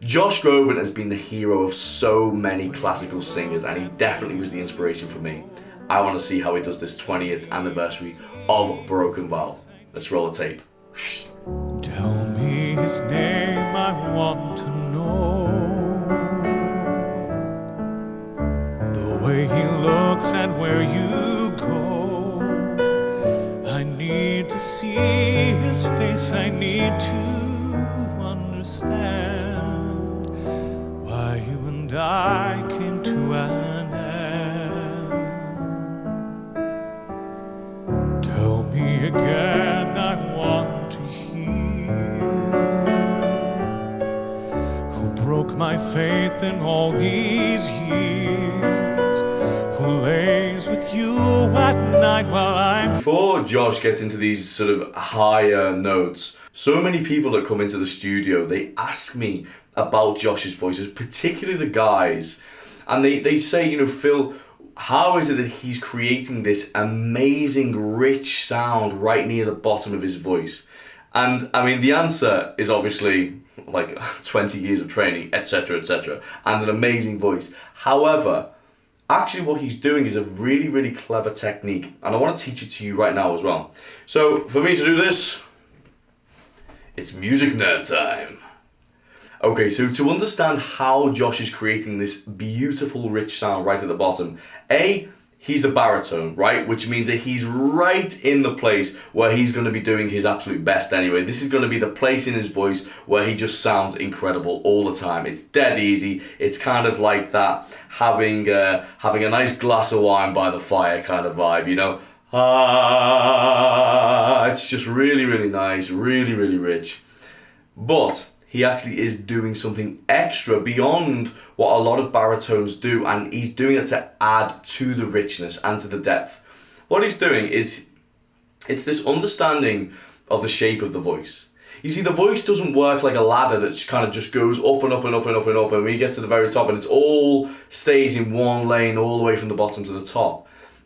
Josh Groban has been the hero of so many classical singers, and he definitely was the inspiration for me. I want to see how he does this 20th anniversary of Broken Vow. Let's roll the tape. Tell me his name, I want to know. The way he looks and where you go. I need to see his face, I need to understand why you and I came to an end. Tell me again, I want to hear. Who broke my faith in all these years? Who lays with you at night while I'm... Before Josh gets into these sort of higher notes, so many people that come into the studio, they ask me about Josh's voices, particularly the guys. And they say, you know, Phil, how is it that he's creating this amazing, rich sound right near the bottom of his voice? And I mean, the answer is obviously like 20 years of training, etc., etc., and an amazing voice. However, actually what he's doing is a really, really clever technique, and I want to teach it to you right now as well. So for me to do this, it's music nerd time. Okay, so to understand how Josh is creating this beautiful, rich sound right at the bottom, he's a baritone, right? Which means that he's right in the place where he's going to be doing his absolute best anyway. This is going to be the place in his voice where he just sounds incredible all the time. It's dead easy. It's kind of like that having a nice glass of wine by the fire kind of vibe, you know? It's just really, really nice, really, really rich. But he actually is doing something extra beyond what a lot of baritones do, and he's doing it to add to the richness and to the depth. What he's doing is, it's this understanding of the shape of the voice. You see, the voice doesn't work like a ladder that kind of just goes up and up and up and up and up, and when you get to the very top and it's all stays in one lane all the way from the bottom to the top.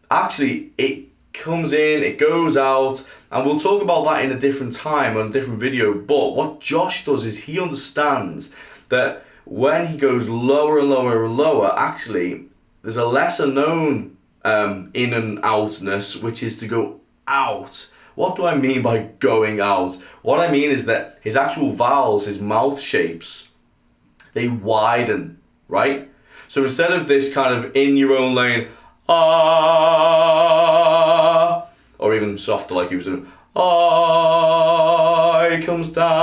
Actually, it comes in, it goes out, and we'll talk about that in a different time on a different video. But what Josh does is he understands that when he goes lower and lower and lower, actually there's a lesser known in and outness, which is to go out. What do I mean by going out? What I mean is that his actual vowels, his mouth shapes, they widen, right? So instead of this kind of in your own lane, or even softer like he was doing, it comes down,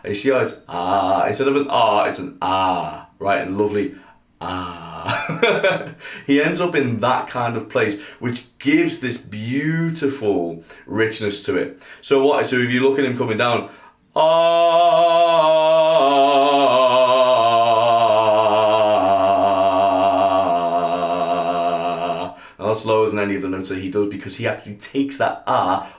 and you see how it's instead of an it's an right, and lovely he ends up in that kind of place, which gives this beautiful richness to it. So if you look at him coming down, now that's lower than any of the notes that he does, because he actually takes that up.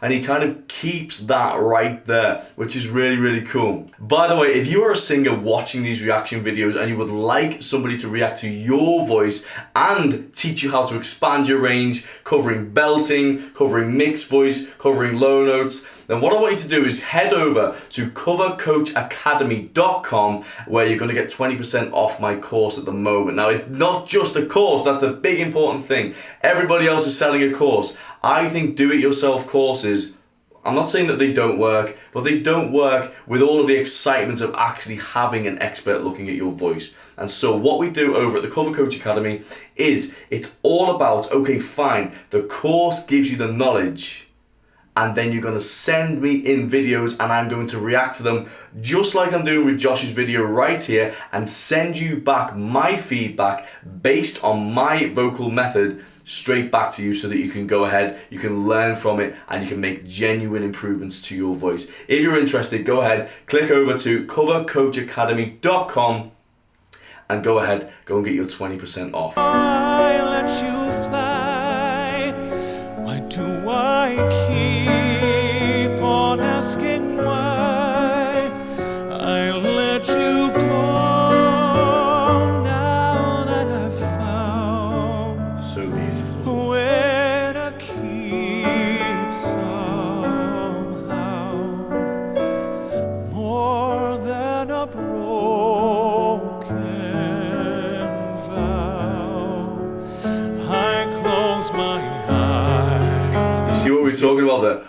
And he kind of keeps that right there, which is really, really cool. By the way, if you are a singer watching these reaction videos and you would like somebody to react to your voice and teach you how to expand your range, covering belting, covering mixed voice, covering low notes, then what I want you to do is head over to covercoachacademy.com, where you're going to get 20% off my course at the moment. Now, it's not just a course, that's the big important thing. Everybody else is selling a course. I think do-it-yourself courses, I'm not saying that they don't work, but they don't work with all of the excitement of actually having an expert looking at your voice. And so what we do over at the Cover Coach Academy is, it's all about, okay, fine, the course gives you the knowledge, and then you're going to send me in videos and I'm going to react to them just like I'm doing with Josh's video right here, and send you back my feedback based on my vocal method straight back to you, so that you can go ahead, you can learn from it, and you can make genuine improvements to your voice. If you're interested, go ahead, click over to covercoachacademy.com and go ahead, go and get your 20% off. I let you fly. Why do I keep on asking why? I talking about the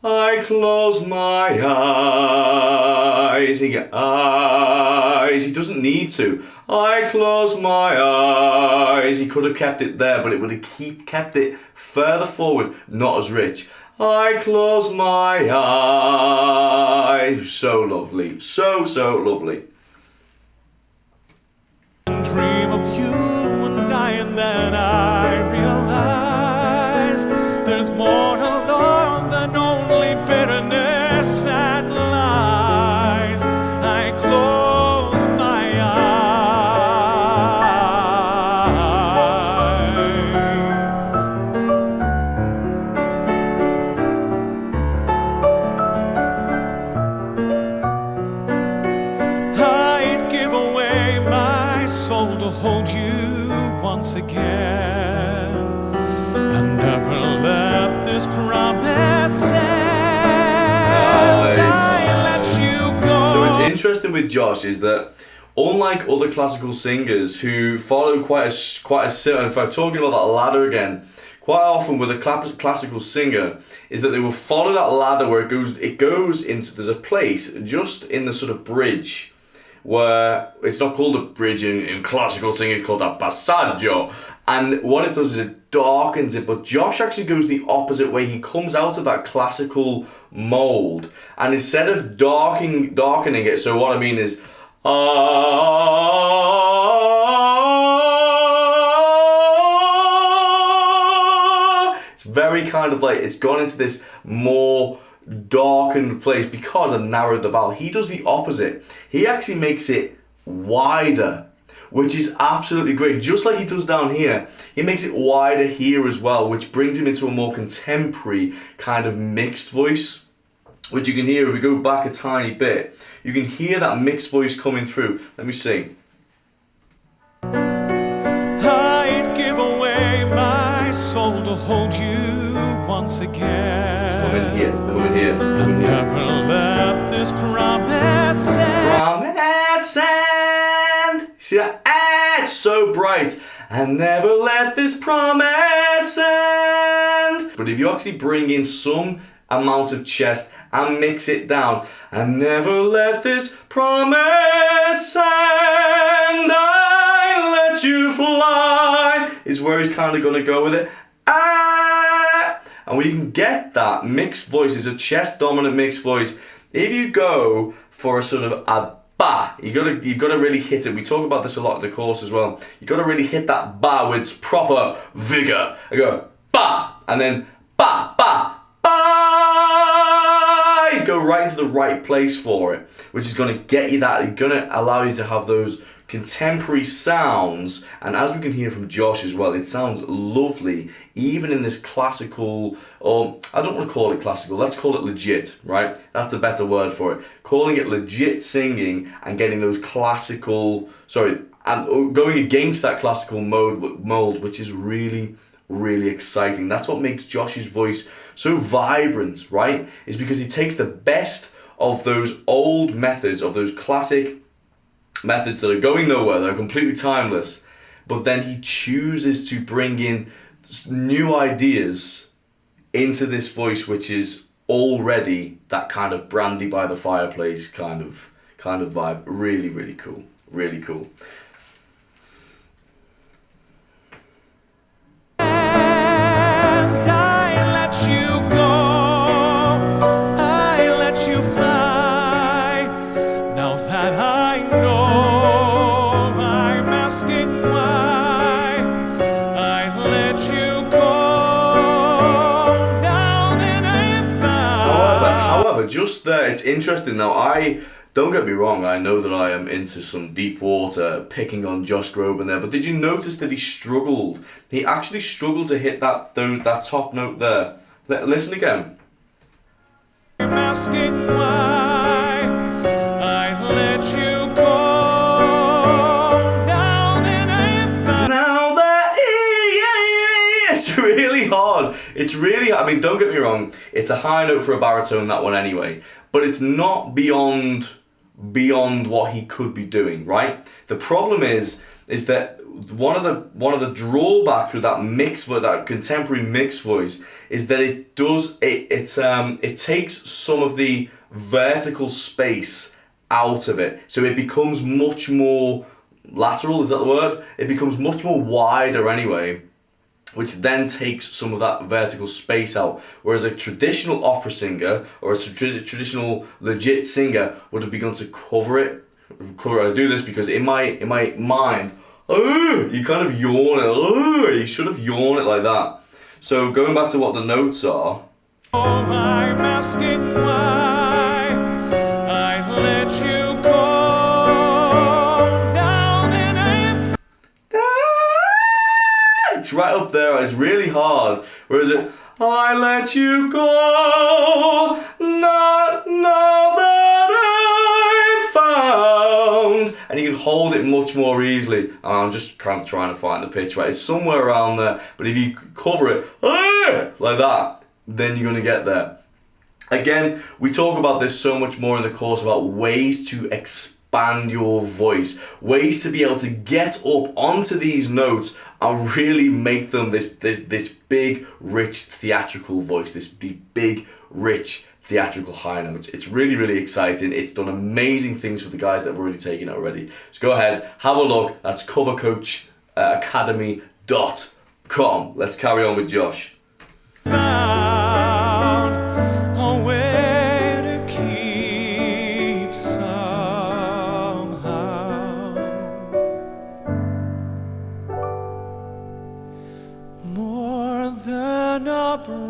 I close my eyes. He get eyes. He doesn't need to. I close my eyes. He could have kept it there, but it would have kept it further forward, not as rich. I close my eyes. So lovely. So lovely. Dream of you and I, and then I realize there's more to love than only bitterness and lies. I close my eyes. I'd give away my soul to hold you once again, and never let this promise end. I let you go. So what's interesting with Josh is that, unlike other classical singers who follow quite a certain, if I'm talking about that ladder again, quite often with a classical singer is that they will follow that ladder where it goes into, there's a place just in the sort of bridge where it's not called a bridge in classical singing, it's called a passaggio. And what it does is it darkens it, but Josh actually goes the opposite way. He comes out of that classical mold, and instead of darkening it, so what I mean is, it's very kind of like, it's gone into this more darkened place because I've narrowed the vowel. He does the opposite. He actually makes it wider, which is absolutely great. Just like he does down here, he makes it wider here as well, which brings him into a more contemporary kind of mixed voice, which you can hear if we go back a tiny bit. You can hear that mixed voice coming through. Let me see. I'd give away my soul to hold you once again. Come in here. And never let this promise end. Promise end. See that? It's so bright. And never let this promise end. But if you actually bring in some amount of chest and mix it down, and never let this promise end, I let you fly, is where he's kind of going to go with it. And we can get that mixed voice, it's a chest dominant mixed voice. If you go for a sort of a ba, you've got to really hit it. We talk about this a lot in the course as well. You've got to really hit that ba with its proper vigor. I go ba, and then ba, ba, ba. You go right into the right place for it, which is going to get you that, going to allow you to have those contemporary sounds. And as we can hear from Josh as well, it sounds lovely even in this classical, or I don't want to call it classical, let's call it legit, right? That's a better word for it. Calling it legit singing and getting those classical, and going against that classical mold, which is really, really exciting. That's what makes Josh's voice so vibrant, right? Is because he takes the best of those old methods, of those classic methods that are going nowhere, that are completely timeless, but then he chooses to bring in new ideas into this voice, which is already that kind of brandy by the fireplace kind of vibe. Really, really cool. Really cool. And I let you go, I let you fly. Now that I know, I'm asking why I let you go. Now that I'm However, just there, it's interesting. Now, don't get me wrong, I know that I am into some deep water picking on Josh Groban there, but did you notice that he struggled? He actually struggled to hit that top note there. Listen again. I'm asking why I let you go. Now that It's really hard. It's really, I mean, don't get me wrong, it's a high note for a baritone, that one anyway, but it's not beyond what he could be doing, right? The problem is is that one of the drawbacks with that that contemporary mixed voice is that it takes some of the vertical space out of it, so it becomes much more lateral. Is that the word? It becomes much more wider anyway, which then takes some of that vertical space out. Whereas a traditional opera singer or a traditional legit singer would have begun to cover it. I do this because in my mind, you kind of yawn it. You should have yawned it like that. So going back to what the notes are. I'm asking why I let you go. Now that It's right up there. It's really hard. Whereas I let you go, not know that I found. And you can hold it much more easily. And I'm just kind of trying to find the pitch right. It's somewhere around there. But if you cover it like that, then you're going to get there. Again, we talk about this so much more in the course about ways to expand your voice, ways to be able to get up onto these notes and really make them this big, rich theatrical voice, this big, rich theatrical high notes. It's really, really exciting. It's done amazing things for the guys that have already taken it already. So go ahead, have a look. That's covercoachacademy.com. Let's carry on with Josh. found a way to keep somehow more than a broken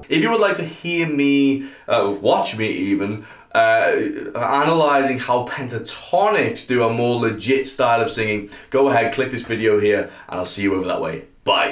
If you would like to hear me, watch me even, analysing how pentatonics do a more legit style of singing, go ahead, click this video here, and I'll see you over that way. Bye.